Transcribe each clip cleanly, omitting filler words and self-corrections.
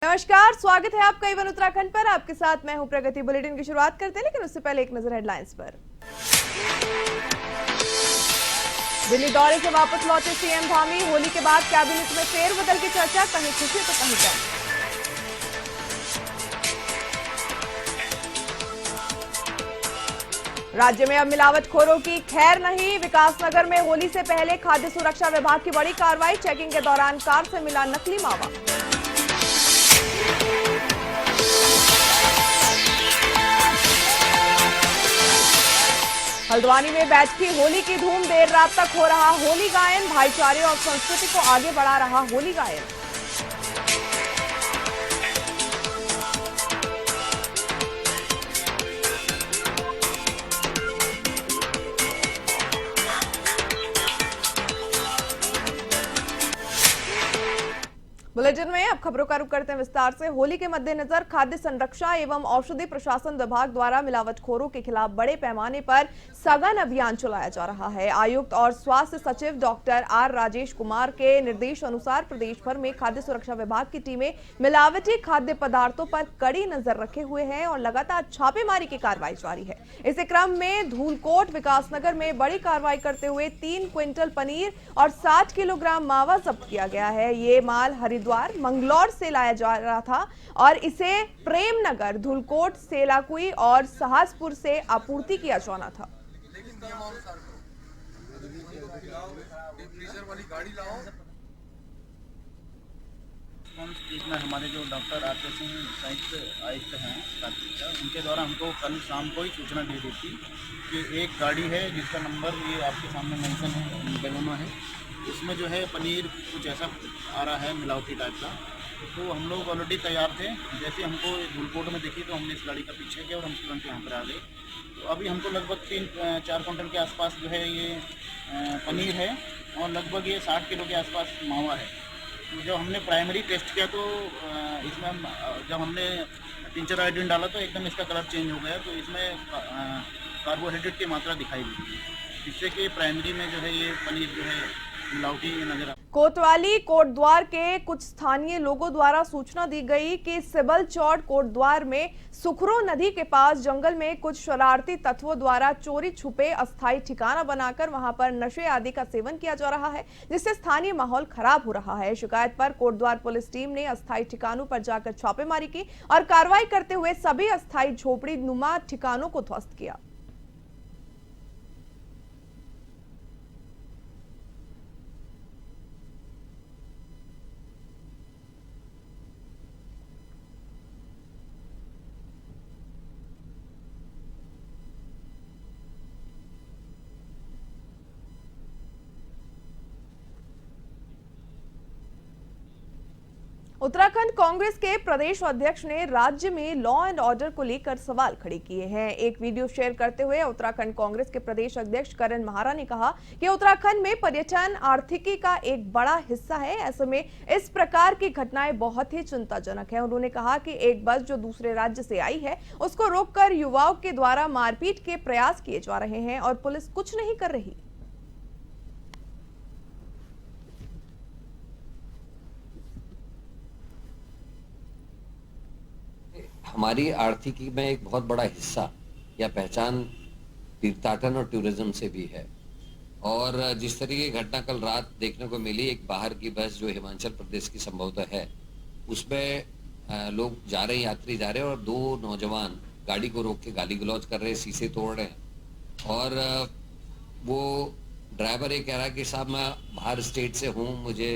नमस्कार, स्वागत है आपका इवन उत्तराखंड पर। आपके साथ मैं हूं प्रगति। बुलेटिन की शुरुआत करते हैं, लेकिन उससे पहले एक नजर हेडलाइंस पर। दिल्ली दौरे से वापस लौटे सीएम धामी। होली के बाद कैबिनेट में फेरबदल की चर्चा, कहीं खुशी तो कहीं गम। राज्य में अब मिलावटखोरों की खैर नहीं। विकासनगर में होली से पहले खाद्य सुरक्षा विभाग की बड़ी कार्रवाई। चेकिंग के दौरान कार से मिला नकली मावा। हल्द्वानी में बैठकी होली की धूम, देर रात तक हो रहा होली गायन। भाईचारे और संस्कृति को आगे बढ़ा रहा होली गायन। बुलेटिन में अब खबरों का रुख करते हैं विस्तार से। होली के मद्देनजर खाद्य संरक्षा एवं औषधि प्रशासन विभाग द्वारा मिलावटखोरों के खिलाफ बड़े पैमाने पर सघन अभियान चलाया जा रहा है। आयुक्त और स्वास्थ्य सचिव डॉक्टर आर राजेश कुमार के निर्देश अनुसार प्रदेश भर में खाद्य सुरक्षा विभाग की टीमें मिलावटी खाद्य पदार्थों पर कड़ी नजर रखे हुए हैं और लगातार छापेमारी की कार्रवाई जारी है। इसी क्रम में धूलकोट विकासनगर में बड़ी कार्रवाई करते हुए 3 क्विंटल पनीर और 60 किलोग्राम मावा जब्त किया गया है। ये माल हरिद्वार मंगलौर से लाया जा रहा था और इसे प्रेमनगर, धूलकोट, सेलाकुई और सहासपुर से आपूर्ति किया जाना था। इसमें हमारे जो डॉक्टर आरके सिंह संयुक्त आयुक्त हैं उनके द्वारा हमको कल शाम को ही सूचना दी गई थी कि एक गाड़ी है जिसका नंबर ये आपके सामने मेंशन है, बेलोना है। उसमें जो है पनीर कुछ ऐसा आ रहा है मिलावटी टाइप का। तो हम लोग ऑलरेडी तैयार थे। जैसे हमको धूलकोट में दिखी तो हमने इस गाड़ी का पीछे किया और हम तुरंत यहाँ पर आ गए। तो अभी हमको लगभग 3-4 क्विंटल के आसपास जो है ये पनीर है और लगभग ये 60 किलो के आसपास मावा है। तो जब हमने प्राइमरी टेस्ट किया तो इसमें हम जब हमने टिंचर आयोडीन डाला तो एकदम इसका कलर चेंज हो गया। तो इसमें कार्बोहाइड्रेट की मात्रा दिखाई दी, जिससे कि प्राइमरी में जो है ये पनीर जो है मिलावटी नजर। कोतवाली कोटद्वार के कुछ स्थानीय लोगों द्वारा सूचना दी गई कि सिबल चौड़ कोटद्वार में सुखरो नदी के पास जंगल में कुछ शरारती तत्वों द्वारा चोरी छुपे अस्थायी ठिकाना बनाकर वहां पर नशे आदि का सेवन किया जा रहा है, जिससे स्थानीय माहौल खराब हो रहा है। शिकायत पर कोटद्वार पुलिस टीम ने अस्थायी ठिकानों पर जाकर छापेमारी की और कार्रवाई करते हुए सभी अस्थायी झोपड़ी नुमा ठिकानों को ध्वस्त किया। उत्तराखंड कांग्रेस के प्रदेश अध्यक्ष ने राज्य में लॉ एंड ऑर्डर को लेकर सवाल खड़े किए हैं। एक वीडियो शेयर करते हुए उत्तराखंड कांग्रेस के प्रदेश अध्यक्ष करण महारा ने कहा कि उत्तराखंड में पर्यटन आर्थिकी का एक बड़ा हिस्सा है। ऐसे में इस प्रकार की घटनाएं बहुत ही चिंताजनक है। उन्होंने कहा कि एक बस जो दूसरे राज्य से आई है उसको रोककर युवाओं के द्वारा मारपीट के प्रयास किए जा रहे हैं और पुलिस कुछ नहीं कर रही। हमारी आर्थिकी में एक बहुत बड़ा हिस्सा या पहचान तीर्थाटन और टूरिज्म से भी है। और जिस तरीके की घटना कल रात देखने को मिली, एक बाहर की बस जो हिमाचल प्रदेश की संभवतः है, उसमें लोग जा रहे हैं, यात्री जा रहे हैं और 2 नौजवान गाड़ी को रोक के गाली गलौज कर रहे हैं, शीशे तोड़ रहे हैं। और वो ड्राइवर ये कह रहा है कि साहब मैं बाहर स्टेट से हूँ, मुझे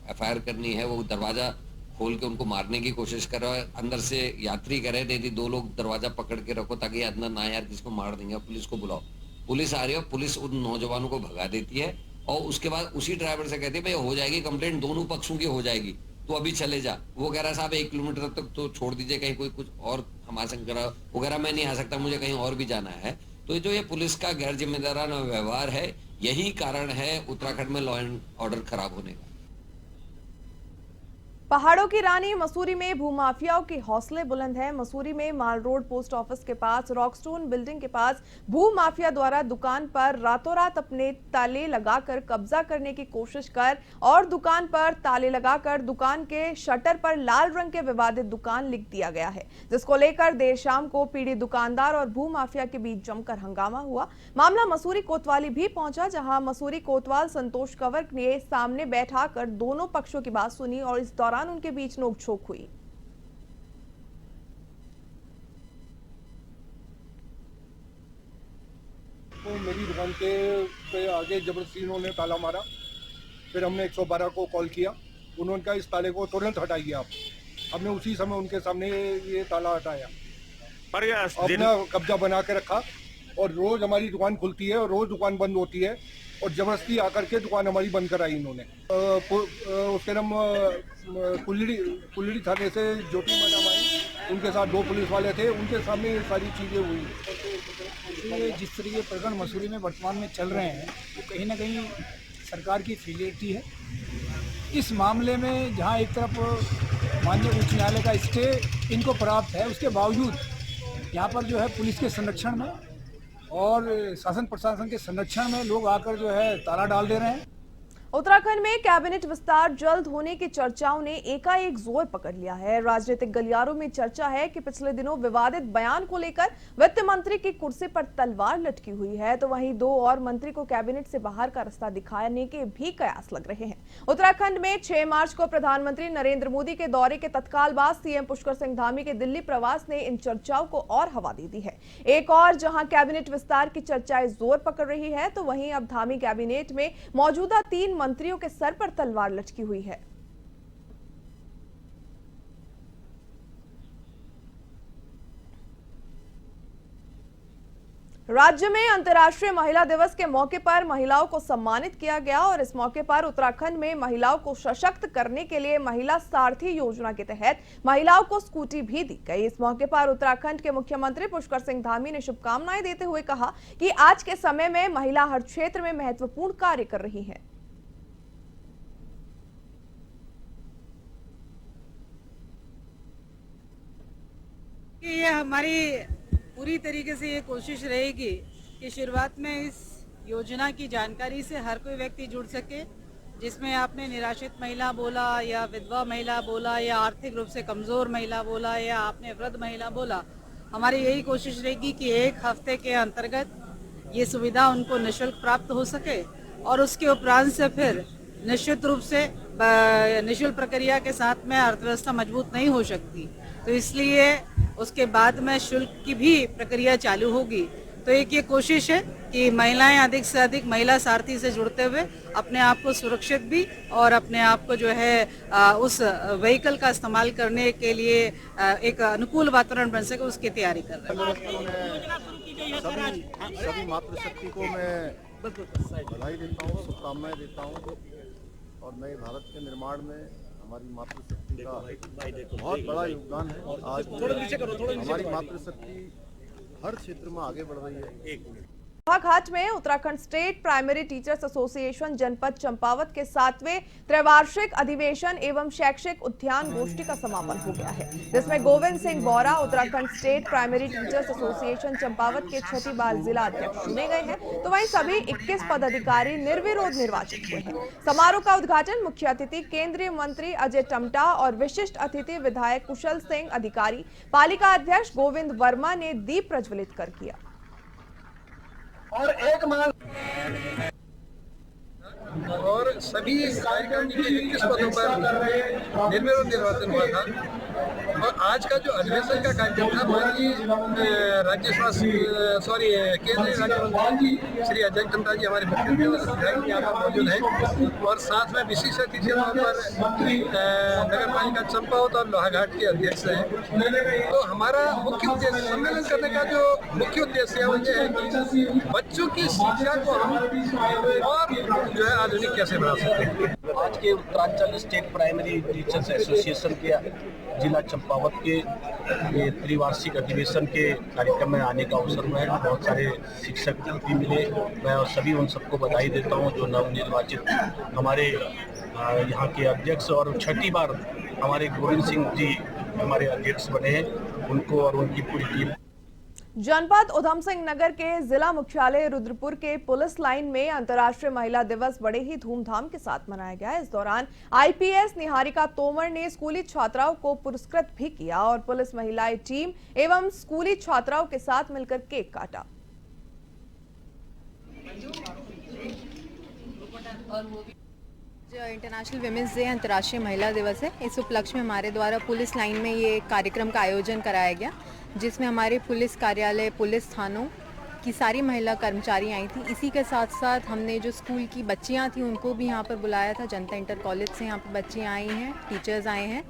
एफआईआर करनी है। वो दरवाजा खोल के उनको मारने की कोशिश कर रहा है। अंदर से यात्री कह रहे थे यदि 2 लोग दरवाजा पकड़ के रखो ताकि अंदर ना यार किसको मार देंगे, पुलिस को बुलाओ। पुलिस आ रही है, पुलिस उन नौजवानों को भगा देती है और उसके बाद उसी ड्राइवर से कहती है भाई हो जाएगी कंप्लेंट, दोनों पक्षों की हो जाएगी, तो अभी चले जा। वो कह रहा है साहब 1 किलोमीटर तक तो छोड़ दीजिए, कहीं कोई कुछ और हमारे संग करा वो कह रहा मैं नहीं आ सकता, मुझे कहीं और भी जाना है। तो जो ये पुलिस का गैर जिम्मेदाराना व्यवहार है, यही कारण है उत्तराखंड में लॉ एंड ऑर्डर खराब होने का। पहाड़ों की रानी मसूरी में भूमाफियाओं के हौसले बुलंद हैं। मसूरी में माल रोड पोस्ट ऑफिस के पास रॉकस्टोन बिल्डिंग के पास भूमाफिया द्वारा दुकान पर रातों रात अपने ताले लगाकर कब्जा करने की कोशिश कर और दुकान पर ताले लगाकर दुकान के शटर पर लाल रंग के विवादित दुकान लिख दिया गया है, जिसको लेकर देर शाम को पीड़ित दुकानदार और भूमाफिया के बीच जमकर हंगामा हुआ। मामला मसूरी कोतवाली भी पहुंचा, जहां मसूरी कोतवाल संतोष कंवर ने सामने बैठाकर दोनों पक्षों की बात सुनी और इस दौरान उनके बीच नोकझोंक हुई। तो मेरी दुकान पे आगे जबरदस्ती उन्होंने ताला मारा। फिर हमने 112 को कॉल किया। उन्होंने कहा इस ताले को तुरंत हटाइए आप। हमने उसी समय उनके सामने ये ताला हटाया, अपना कब्जा बना के रखा और रोज हमारी दुकान खुलती है और रोज दुकान बंद होती है और जबरदस्ती आकर के दुकान हमारी बंद कराई इन्होंने। उसके नाम कुल्लड़ी थाने से ज्योति मैडम आई, उनके साथ 2 पुलिस वाले थे, उनके सामने ये सारी चीज़ें हुई। जिस तरह के प्रकरण मसूरी में वर्तमान में चल रहे हैं वो कहीं ना कहीं सरकार की फेलियरिटी है। इस मामले में जहां एक तरफ माननीय उच्च न्यायालय का स्टे इनको प्राप्त है, उसके बावजूद यहाँ पर जो है पुलिस के संरक्षण में और शासन प्रशासन के संरक्षण में लोग आकर जो है ताला डाल दे रहे हैं। उत्तराखंड में कैबिनेट विस्तार जल्द होने की चर्चाओं ने एकाएक जोर पकड़ लिया है। राजनीतिक गलियारों में चर्चा है कि पिछले दिनों विवादित बयान को लेकर वित्त मंत्री की कुर्सी पर तलवार लटकी हुई है, तो वहीं 2 और मंत्री को कैबिनेट से बाहर का रास्ता दिखाने के भी कयास लग रहे हैं। उत्तराखंड में 6 मार्च को प्रधानमंत्री नरेंद्र मोदी के दौरे के तत्काल बाद सीएम पुष्कर सिंह धामी के दिल्ली प्रवास ने इन चर्चाओं को और हवा दे दी है। एक और जहां कैबिनेट विस्तार की चर्चाएं जोर पकड़ रही है, तो वहीं अब धामी कैबिनेट में मौजूदा 3 मंत्रियों के सर पर तलवार लटकी हुई है। राज्य में अंतर्राष्ट्रीय महिला दिवस के मौके पर महिलाओं को सम्मानित किया गया और इस मौके पर उत्तराखंड में महिलाओं को सशक्त करने के लिए महिला सारथी योजना के तहत महिलाओं को स्कूटी भी दी गई। इस मौके पर उत्तराखंड के मुख्यमंत्री पुष्कर सिंह धामी ने शुभकामनाएं देते हुए कहा कि आज के समय में महिला हर क्षेत्र में महत्वपूर्ण कार्य कर रही हैं। ये हमारी पूरी तरीके से ये कोशिश रहेगी कि शुरुआत में इस योजना की जानकारी से हर कोई व्यक्ति जुड़ सके, जिसमें आपने निराश्रित महिला बोला या विधवा महिला बोला या आर्थिक रूप से कमज़ोर महिला बोला या आपने वृद्ध महिला बोला। हमारी यही कोशिश रहेगी कि 1 हफ्ते के अंतर्गत ये सुविधा उनको निःशुल्क प्राप्त हो सके और उसके उपरांत से फिर निश्चित रूप से निःशुल्क प्रक्रिया के साथ में अर्थव्यवस्था मजबूत नहीं हो सकती, तो इसलिए उसके बाद में शुल्क की भी प्रक्रिया चालू होगी। तो एक ये कोशिश है कि महिलाएं अधिक से अधिक महिला सारथी से जुड़ते हुए अपने आप को सुरक्षित भी और अपने आप को जो है उस व्हीकल का इस्तेमाल करने के लिए एक अनुकूल वातावरण बन सके, उसकी तैयारी कर रहे हैं। सभी मातृशक्ति को मैं बधाई देता हूँ, शुभकामनाएं देता हूँ और नए भारत के निर्माण में हमारी मातृशक्ति का बहुत बड़ा योगदान है। आज हमारी मातृशक्ति हर क्षेत्र में आगे बढ़ रही है। घाट में Uttarakhand state primary teachers association जनपद चंपावत के 7वें त्रैवार्षिक अधिवेशन एवं शैक्षिक उद्यान गोष्ठी का समापन हो गया है, जिसमें Govind Singh Bora Uttarakhand state primary teachers association Champawat के 6ठी बार जिला अध्यक्ष चुने गए हैं, तो वहीं सभी 21 पदाधिकारी निर्विरोध निर्वाचित हुए हैं। समारोह का उद्घाटन मुख्य अतिथि केंद्रीय मंत्री अजय टम्टा और विशिष्ट अतिथि विधायक कुशल सिंह अधिकारी, पालिका अध्यक्ष गोविंद वर्मा ने दीप प्रज्वलित कर किया। और एक मान और सभी कार्यक्रम के 21 पदों पर निर्विरोध निर्वाचन हुआ था और आज का जो अधिवेशन का कार्यक्रम था माननीय केंद्रीय राज्य मंत्री श्री अजय टम्टा जी हमारे मुख्य विधायक यहाँ पर मौजूद हैं और साथ में विशिष्ट अतिथि के तौर पर नगर पालिका चंपावत और लोहाघाट के अध्यक्ष हैं। तो हमारा मुख्य उद्देश्य सम्मेलन करने का जो मुख्य उद्देश्य है वो ये है कि बच्चों की शिक्षा को हम और जो है आधुनिक कैसे बना सकते हैं। आज के Uttaranchal state primary teachers association के जिला चंपावत के ये त्रिवार्षिक अधिवेशन के कार्यक्रम में आने का अवसर हुआ है। बहुत सारे शिक्षक भी मिले, मैं और सभी उन सबको बधाई देता हूं जो नवनिर्वाचित हमारे यहाँ के अध्यक्ष और 6ठी बार हमारे गोविंद सिंह जी हमारे अध्यक्ष बने हैं, उनको और उनकी पूरी टीम। जनपद उधम सिंह नगर के जिला मुख्यालय रुद्रपुर के पुलिस लाइन में अंतर्राष्ट्रीय महिला दिवस बड़े ही धूमधाम के साथ मनाया गया। इस दौरान आईपीएस निहारिका तोमर ने स्कूली छात्राओं को पुरस्कृत भी किया और पुलिस महिलाएं टीम एवं स्कूली छात्राओं के साथ मिलकर केक काटा। जो इंटरनेशनल विमेंस डे अंतर्राष्ट्रीय महिला दिवस है, इस उपलक्ष्य में हमारे द्वारा पुलिस लाइन में ये कार्यक्रम का आयोजन कराया गया, जिसमें हमारे पुलिस कार्यालय, पुलिस थानों की सारी महिला कर्मचारी आई थी। इसी के साथ साथ हमने जो स्कूल की बच्चियां थी उनको भी यहाँ पर बुलाया था। जनता इंटर कॉलेज से यहाँ पर बच्चियाँ आई हैं, टीचर्स आए हैं।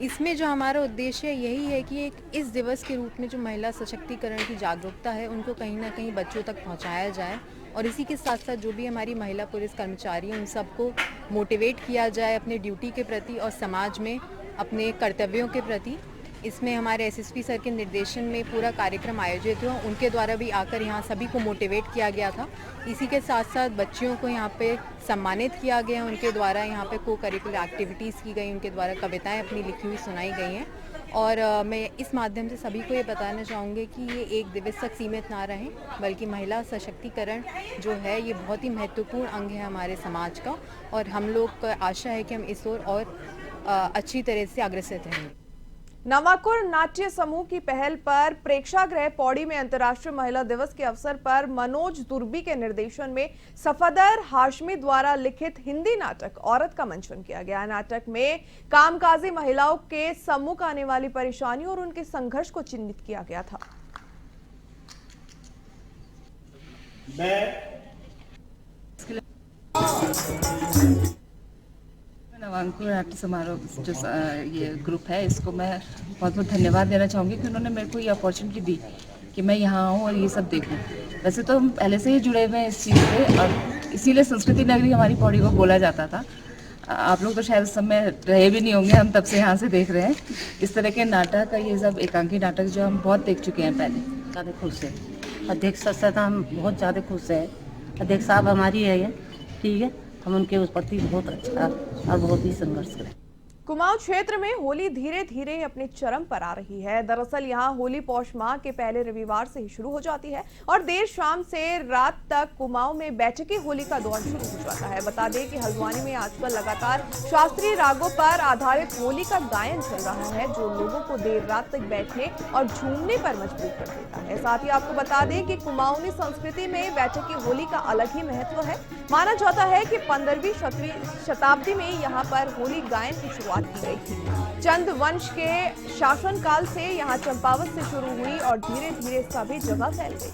इसमें जो हमारा उद्देश्य यही है कि एक इस दिवस के रूप में जो महिला सशक्तिकरण की जागरूकता है उनको कहीं ना कहीं बच्चों तक पहुँचाया जाए और इसी के साथ साथ जो भी हमारी महिला पुलिस कर्मचारी हैं उन सबको मोटिवेट किया जाए अपने ड्यूटी के प्रति और समाज में अपने कर्तव्यों के प्रति। इसमें हमारे एसएसपी सर के निर्देशन में पूरा कार्यक्रम आयोजित हुआ। उनके द्वारा भी आकर यहाँ सभी को मोटिवेट किया गया था। इसी के साथ साथ बच्चियों को यहाँ पे सम्मानित किया गया। उनके द्वारा यहाँ पे को करिकुलर एक्टिविटीज़ की गई, उनके द्वारा कविताएं अपनी लिखी हुई सुनाई गई हैं। और मैं इस माध्यम से सभी को ये बताना चाहूँगी कि ये एक दिवस तक सीमित ना रहें, बल्कि महिला सशक्तिकरण जो है ये बहुत ही महत्वपूर्ण अंग है हमारे समाज का और हम लोग को आशा है कि हम इस ओर और अच्छी तरह से अग्रसर रहेंगे। नवाकुर नाट्य समूह की पहल पर प्रेक्षागृह पौड़ी में अंतर्राष्ट्रीय महिला दिवस के अवसर पर मनोज दुर्बी के निर्देशन में सफदर हाशमी द्वारा लिखित हिंदी नाटक औरत का मंचन किया गया। नाटक में कामकाजी महिलाओं के सम्मुख आने वाली परेशानियों और उनके संघर्ष को चिन्हित किया गया था। नवाकुर नाट्य समारोह जो ये ग्रुप है, इसको मैं बहुत बहुत धन्यवाद देना चाहूँगी कि उन्होंने मेरे को ये अपॉर्चुनिटी दी कि मैं यहाँ आऊँ और ये सब देखूँ। वैसे तो हम पहले से ही जुड़े हुए हैं इस चीज़ से और इसीलिए संस्कृति नगरी हमारी पौड़ी को बोला जाता था। आप लोग तो शायद उस समय रहे भी नहीं होंगे, हम तब से यहाँ से देख रहे हैं इस तरह के नाटक का, ये सब एकांकी नाटक जो हम बहुत देख चुके हैं पहले। ज़्यादा खुश है अध्यक्ष सर से, हम बहुत ज़्यादा खुश है। अध्यक्ष साहब हमारी है ये, ठीक है, हम उनके उस प्रति बहुत अच्छा और बहुत ही संघर्ष करें। कुमाऊं क्षेत्र में होली धीरे धीरे अपने चरम पर आ रही है। दरअसल यहां होली पौष माह के पहले रविवार से ही शुरू हो जाती है और देर शाम से रात तक कुमाऊं में बैठकी होली का दौर शुरू हो जाता है। बता दें कि हल्द्वानी में आजकल लगातार शास्त्रीय रागों पर आधारित होली का गायन चल रहा है, जो लोगों को देर रात तक बैठने और झूमने पर मजबूर कर देता है। साथ ही आपको बता दें कि कुमाऊनी संस्कृति में बैठकी होली का अलग ही महत्व है। माना जाता है कि 15वीं शताब्दी में यहाँ पर होली गायन की शुरुआत की गई थी। चंद वंश के शासनकाल से यहाँ चंपावत से शुरू हुई और धीरे धीरे सभी जगह फैल गई।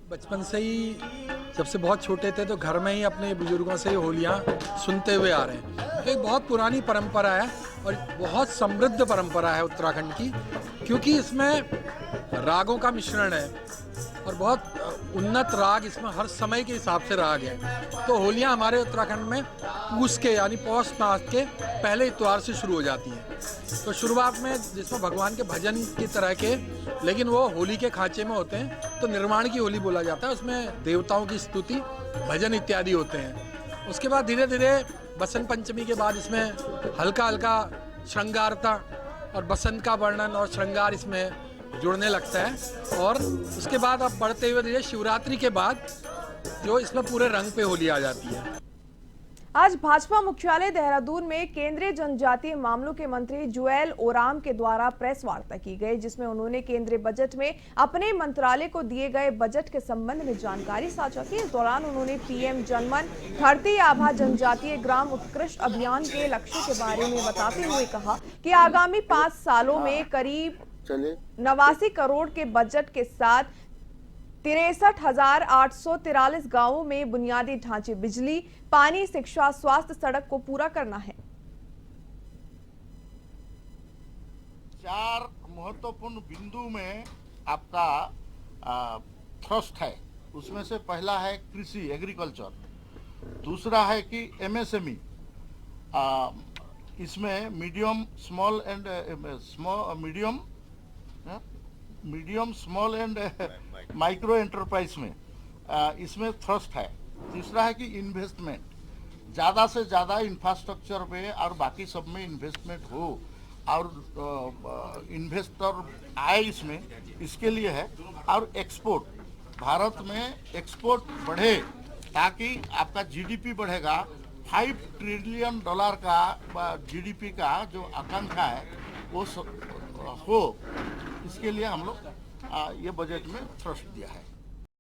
बचपन से ही जब से बहुत छोटे थे तो घर में ही अपने बुजुर्गों से होलियाँ सुनते हुए आ रहे हैं। एक बहुत पुरानी परंपरा है और बहुत समृद्ध परंपरा है उत्तराखंड की, क्योंकि इसमें रागों का मिश्रण है और बहुत उन्नत राग इसमें हर समय के हिसाब से राग है। तो होलियाँ हमारे उत्तराखंड में पूस के यानी पौष मास के पहले इतवार से शुरू हो जाती हैं। तो शुरुआत में जिसमें भगवान के भजन की तरह के, लेकिन वो होली के खांचे में होते हैं, तो निर्माण की होली बोला जाता है। उसमें देवताओं की स्तुति, भजन इत्यादि होते हैं। उसके बाद धीरे धीरे बसंत पंचमी के बाद इसमें हल्का हल्का श्रृंगारता और बसंत का वर्णन और श्रृंगार इसमें जुड़ने लगता है। और उसके बाद अब बढ़ते हुए धीरे शिवरात्रि के बाद जो इसमें पूरे रंग पे होली आ जाती है। आज भाजपा मुख्यालय देहरादून में केंद्रीय जनजातीय मामलों के मंत्री जुएल ओराम के द्वारा प्रेस वार्ता की गई, जिसमें उन्होंने केंद्रीय बजट में अपने मंत्रालय को दिए गए बजट के संबंध में जानकारी साझा की। इस दौरान उन्होंने पीएम जनमन धरती आभा जनजातीय ग्राम उत्कृष्ट अभियान के लक्ष्य के बारे में बताते हुए कहा कि आगामी 5 सालों में करीब 89 करोड़ के बजट के साथ 63,843 गांवों में बुनियादी ढांचे, बिजली, पानी, शिक्षा, स्वास्थ्य, सड़क को पूरा करना है। 4 महत्वपूर्ण बिंदु में आपका थ्रस्ट है। उसमें से पहला है कृषि, एग्रीकल्चर। दूसरा है कि एमएसएमई, इसमें medium small and medium small and micro enterprise में इसमें थ्रस्ट है। तीसरा है कि इन्वेस्टमेंट, ज़्यादा से ज़्यादा इंफ्रास्ट्रक्चर में और बाकी सब में इन्वेस्टमेंट हो और इन्वेस्टर आए इसमें, इसके लिए है। और एक्सपोर्ट, भारत में एक्सपोर्ट बढ़े ताकि आपका जीडीपी बढ़ेगा। $5 ट्रिलियन का जीडीपी का जो आकांक्षा है वो हो, इसके लिए हम लोग ये बजट में थ्रस्ट दिया है।